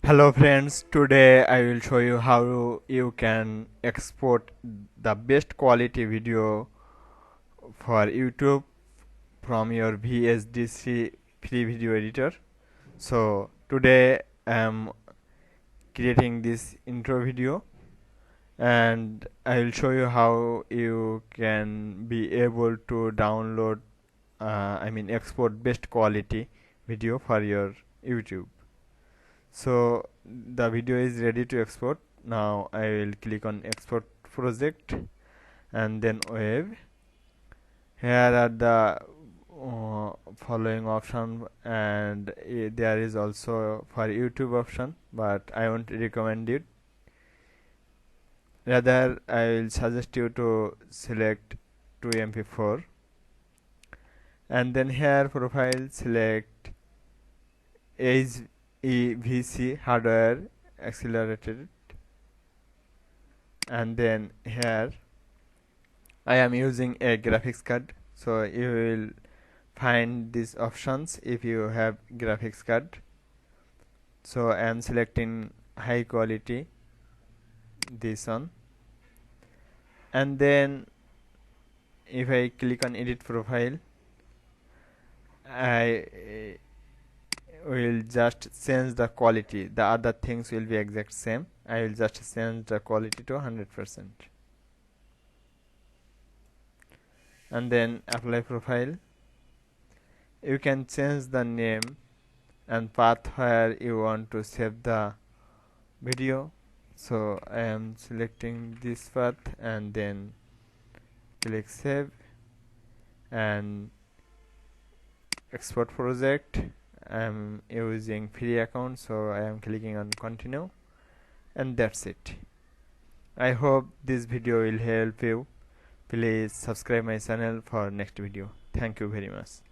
Hello friends, today I will show you how you can export the best quality video for YouTube from your VSDC free video editor. So today I am creating this intro video and I will show you how you can be able to download export best quality video for your YouTube. So the video is ready to export. Now I will click on export project and then wave. Here are the following option, and there is also for YouTube option, but I won't recommend it. Rather I will suggest you to select 2MP4 and then here profile select HEVC hardware accelerated, and then here I am using a graphics card, so you will find these options if you have graphics card. So I am selecting high quality, this one, and then if I click on edit profile, I will just change the quality. The other things will be exact same. I will just change the quality to 100% and then apply profile. You can change the name and path where you want to save the video. So I am selecting this path and then click save and export project. I am using free account, so I am clicking on continue, and that's it. I hope this video will help you. Please subscribe my channel for next video. Thank you very much.